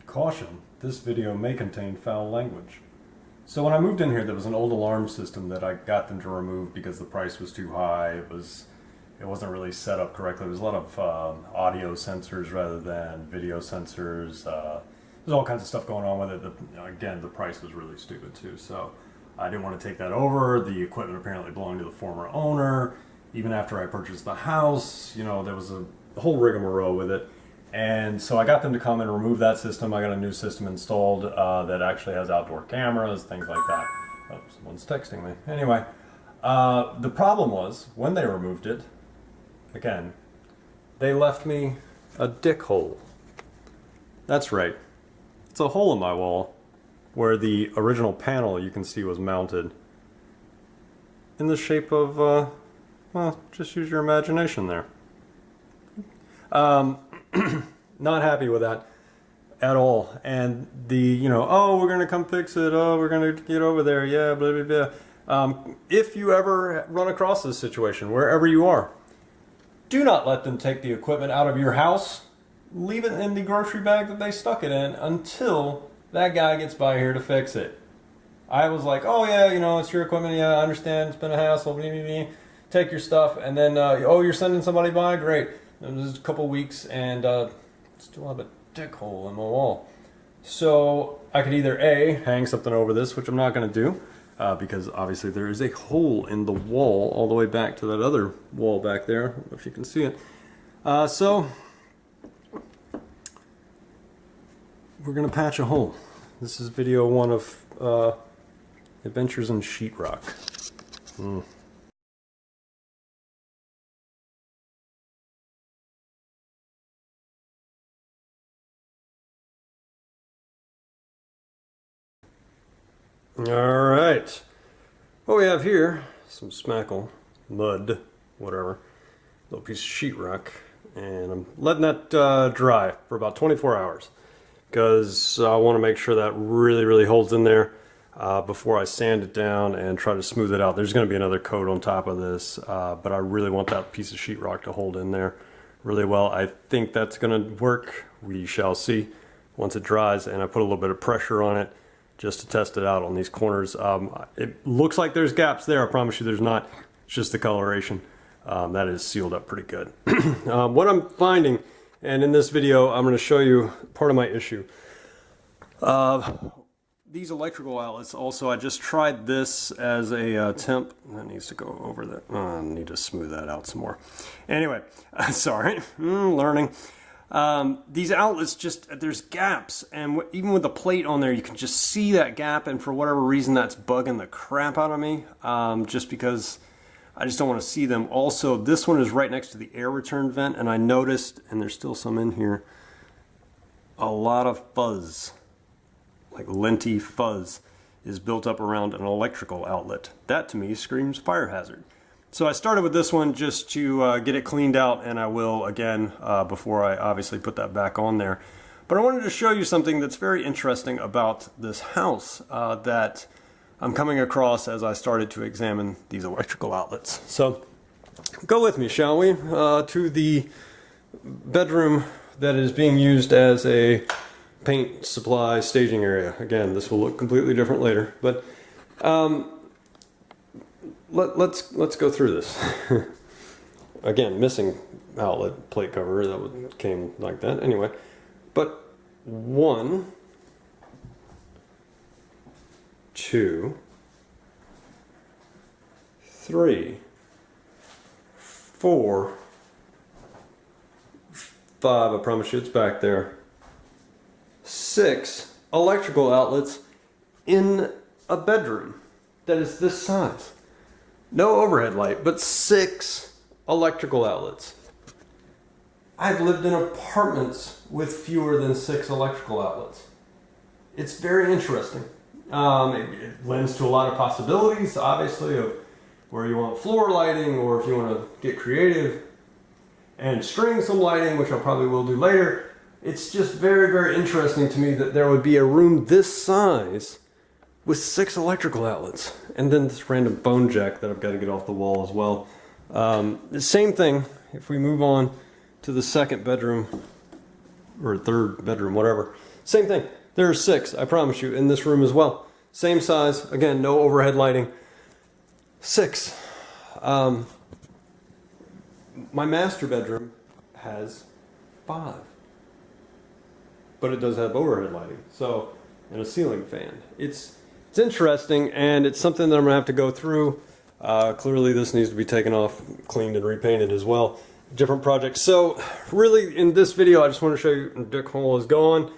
Caution, this video may contain foul language. So when I moved in here, there was an old alarm system that I got them to remove because the price was too high. It wasn't really set up correctly. There was a lot of audio sensors rather than video sensors. There's all kinds of stuff going on with it. Again, the price was really stupid too. So I didn't want to take that over. The equipment apparently belonged to the former owner. Even after I purchased the house, you know, there was a whole rigmarole with it. And so I got them to come and remove that system. I got a new system installed that actually has outdoor cameras, things like that. Oh, someone's texting me. Anyway, the problem was, when they removed it, again, they left me a dick hole. That's right. It's a hole in my wall where the original panel you can see was mounted in the shape of, well, just use your imagination there. Not happy with that at all. And oh, we're going to come fix it. Oh, we're going to get over there. Yeah, blah, blah, blah. If you ever run across this situation, wherever you are, do not let them take the equipment out of your house. Leave it in the grocery bag that they stuck it in until that guy gets by here to fix it. I was like, oh yeah, it's your equipment. Yeah, I understand. It's been a hassle. Blah, blah, blah. Take your stuff. And then, oh, you're sending somebody by? Great. It was a couple weeks and still have a dick hole in my wall. So I could either A, hang something over this, which I'm not going to do, because obviously there is a hole in the wall all the way back to that other wall back there. I don't know if you can see it. So we're going to patch a hole. This is video 1 of Adventures in Sheetrock. Alright, what we have here, some smackle, mud, whatever, little piece of sheetrock, and I'm letting that dry for about 24 hours because I want to make sure that really holds in there before I sand it down and try to smooth it out. There's going to be another coat on top of this, but I really want that piece of sheetrock to hold in there really well. I think that's going to work. We shall see once it dries, and I put a little bit of pressure on it just to test it out on these corners. It looks like there's gaps there. I promise you there's not. It's just the coloration. That is sealed up pretty good. What I'm finding, and in this video I'm going to show you part of my issue. These electrical outlets also, I just tried this as a temp. That needs to go over that. Oh, I need to smooth that out some more. Anyway, sorry, learning. These outlets there's gaps, and even with the plate on there you can just see that gap, and for whatever reason that's bugging the crap out of me, just because I just don't want to see them. Also, this one is right next to the air return vent, and I noticed, and there's still some in here, a lot of fuzz, like linty fuzz is built up around an electrical outlet. That to me screams fire hazard. So I started with this one just to get it cleaned out, and I will again before I obviously put that back on there. But I wanted to show you something that's very interesting about this house that I'm coming across as I started to examine these electrical outlets. So go with me, shall we, to the bedroom that is being used as a paint supply staging area. Again, this will look completely different later, but let's go through this. Again, missing outlet plate cover that came like that. Anyway, but 1, 2, 3, 4, 5. I promise you it's back there. 6 electrical outlets in a bedroom that is this size. No overhead light, but 6 electrical outlets. I've lived in apartments with fewer than 6 electrical outlets. It's very interesting. It lends to a lot of possibilities, obviously, of where you want floor lighting, or if you want to get creative and string some lighting, which I probably will do later. It's just very interesting to me that there would be a room this size with 6 electrical outlets, and then this random bone jack that I've got to get off the wall as well. The same thing if we move on to the second bedroom or third bedroom, whatever. Same thing. There are 6, I promise you, in this room as well. Same size. Again, no overhead lighting. 6. My master bedroom has 5. But it does have overhead lighting. So, and a ceiling fan. It's interesting, and it's something that I'm going to have to go through. Clearly this needs to be taken off, cleaned, and repainted as well. Different projects. So really in this video I just want to show you Dick Hole is gone,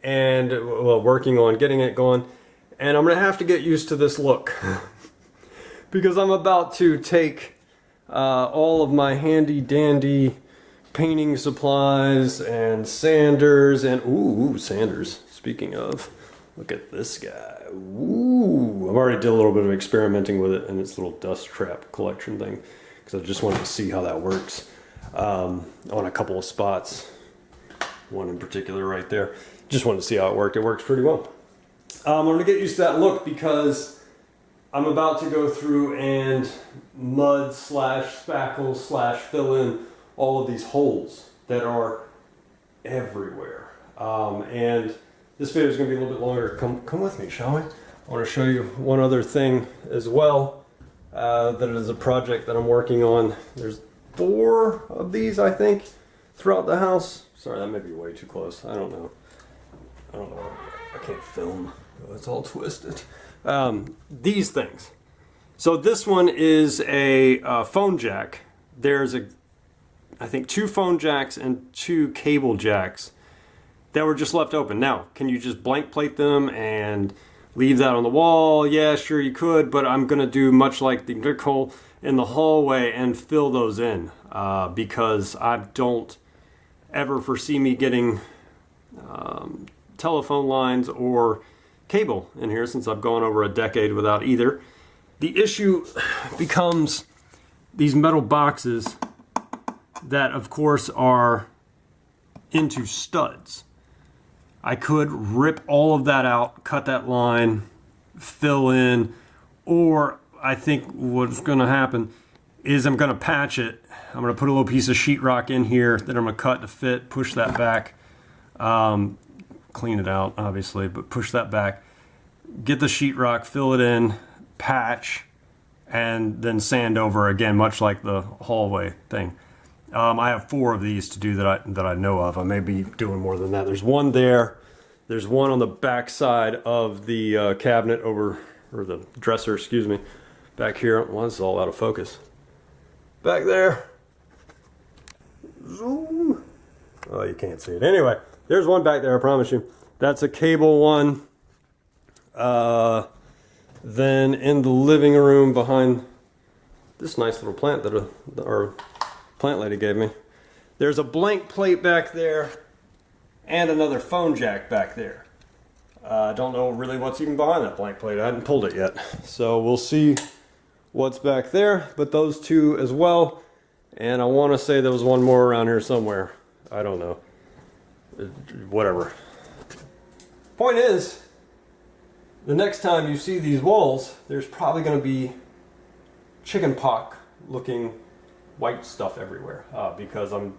and well, working on getting it gone, and I'm going to have to get used to this look because I'm about to take all of my handy dandy painting supplies and sanders and ooh, sanders. Speaking of, look at this guy. Ooh, I've already did a little bit of experimenting with it and its little dust trap collection thing because I just wanted to see how that works on a couple of spots. One in particular right there. Just wanted to see how it worked. It works pretty well. I'm going to get used to that look because I'm about to go through and mud slash spackle slash fill in all of these holes that are everywhere. And this video is going to be a little bit longer. Come with me, shall we? I want to show you one other thing as well. That is a project that I'm working on. There's 4 of these, I think, throughout the house. Sorry, that may be way too close. I don't know. I can't film. It's all twisted. These things. So this one is a phone jack. There's I think 2 phone jacks and 2 cable jacks that were just left open. Now, can you just blank plate them and leave that on the wall? Yeah, sure you could, but I'm gonna do much like the Dick Hole in the hallway and fill those in because I don't ever foresee me getting telephone lines or cable in here since I've gone over a decade without either. The issue becomes these metal boxes that of course are into studs. I could rip all of that out, cut that line, fill in, or I think what's going to happen is I'm going to patch it. I'm going to put a little piece of sheetrock in here that I'm going to cut to fit, push that back, clean it out obviously, but push that back, get the sheetrock, fill it in, patch, and then sand over again, much like the hallway thing. I have 4 of these to do that I know of. I may be doing more than that. There's one there. There's one on the back side of the cabinet over, or the dresser, excuse me, back here. Well, this is all out of focus. Back there. Zoom. Oh, you can't see it. Anyway, there's one back there, I promise you. That's a cable one. Then in the living room behind this nice little plant that our plant lady gave me, there's a blank plate back there and another phone jack back there. I don't know really what's even behind that blank plate. I hadn't pulled it yet. So we'll see what's back there, but those 2 as well. And I want to say there was one more around here somewhere. I don't know. Whatever. Point is, the next time you see these walls, there's probably going to be chicken pox looking white stuff everywhere because I'm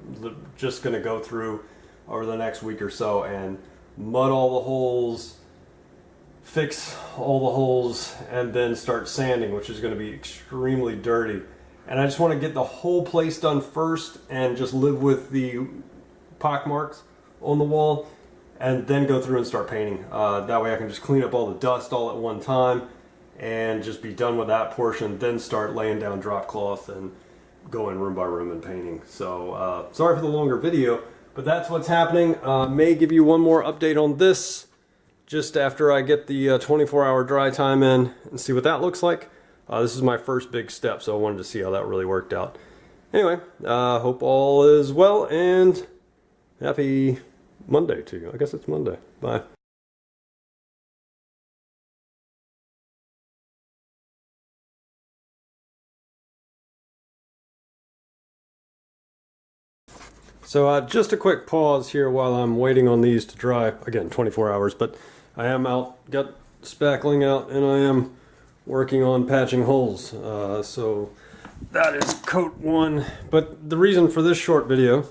just going to go through over the next week or so and mud all the holes, fix all the holes, and then start sanding, which is going to be extremely dirty. And I just want to get the whole place done first and just live with the pock marks on the wall and then go through and start painting. That way I can just clean up all the dust all at one time and just be done with that portion, then start laying down drop cloth and going room by room and painting. So sorry for the longer video, but that's what's happening. May give you one more update on this just after I get the 24-hour dry time in and see what that looks like. This is my first big step, so I wanted to see how that really worked out. Anyway, hope all is well, and happy Monday to you. I guess it's Monday. Bye. So just a quick pause here while I'm waiting on these to dry. Again, 24 hours, but I am out, got spackling out, and I am working on patching holes. So that is coat 1. But the reason for this short video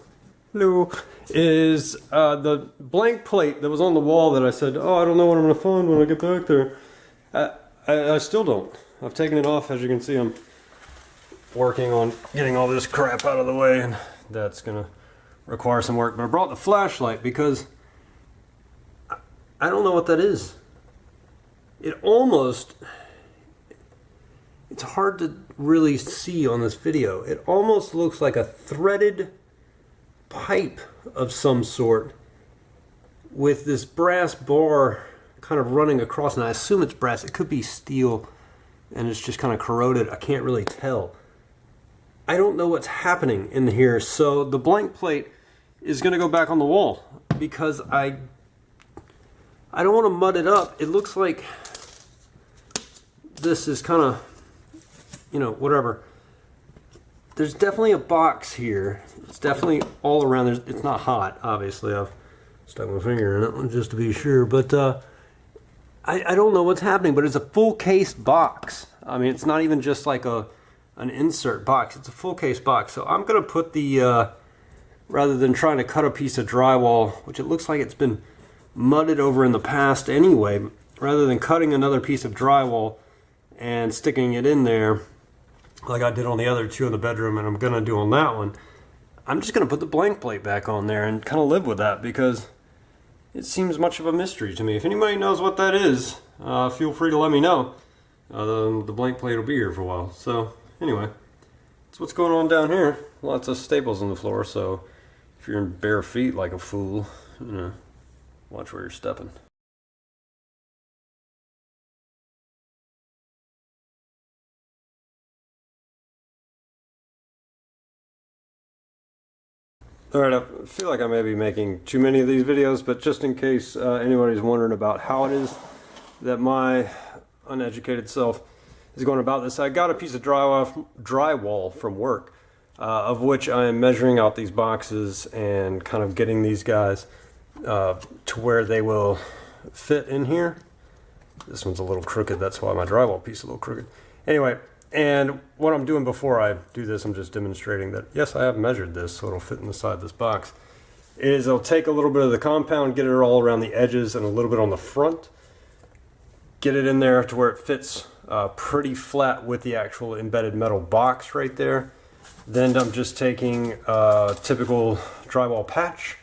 hello, is the blank plate that was on the wall that I said, oh, I don't know what I'm going to find when I get back there. I still don't. I've taken it off. As you can see, I'm working on getting all this crap out of the way, and that's going to require some work. But I brought the flashlight because I don't know what that is. It's hard to really see on this video. It almost looks like a threaded pipe of some sort with this brass bar kind of running across, and I assume it's brass. It could be steel and it's just kind of corroded. I can't really tell. I don't know what's happening in here, so the blank plate is going to go back on the wall because I don't want to mud it up. It looks like this is kind of, you know, whatever. There's definitely a box here. It's definitely all around. It's not hot, obviously. I've stuck my finger in it just to be sure. But I don't know what's happening, but it's a full case box. I mean, it's not even just like an insert box. It's a full case box. So I'm going to put the, rather than trying to cut a piece of drywall, which it looks like it's been mudded over in the past anyway, rather than cutting another piece of drywall and sticking it in there like I did on the other two in the bedroom, and I'm going to do on that one, I'm just going to put the blank plate back on there and kind of live with that because it seems much of a mystery to me. If anybody knows what that is, feel free to let me know. The blank plate will be here for a while. So anyway, that's what's going on down here. Lots of staples on the floor, so if you're in bare feet like a fool, you know, watch where you're stepping. Alright, I feel like I may be making too many of these videos, but just in case anybody's wondering about how it is that my uneducated self is going about this, I got a piece of drywall from work, of which I am measuring out these boxes and kind of getting these guys to where they will fit in here. This one's a little crooked, that's why my drywall piece is a little crooked. Anyway, and what I'm doing before I do this, I'm just demonstrating that, yes, I have measured this so it'll fit inside this box, is I'll take a little bit of the compound, get it all around the edges and a little bit on the front, get it in there to where it fits pretty flat with the actual embedded metal box right there. Then I'm just taking a typical drywall patch,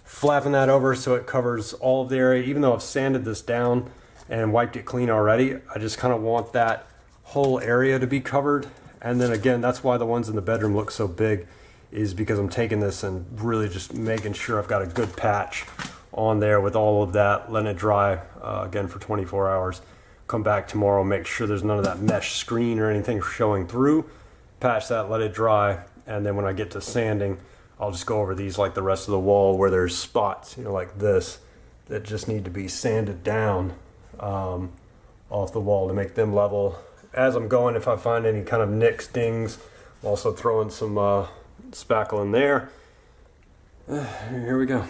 flapping that over so it covers all of the area. Even though I've sanded this down and wiped it clean already, I just kind of want that whole area to be covered. And then again, that's why the ones in the bedroom look so big, is because I'm taking this and really just making sure I've got a good patch on there with all of that, letting it dry again for 24 hours. Come back tomorrow, make sure there's none of that mesh screen or anything showing through, patch that, let it dry, and then when I get to sanding, I'll just go over these like the rest of the wall where there's spots, you know, like this, that just need to be sanded down off the wall to make them level. As I'm going, if I find any kind of nicks, dings, I'm also throwing some spackle in there. Here we go.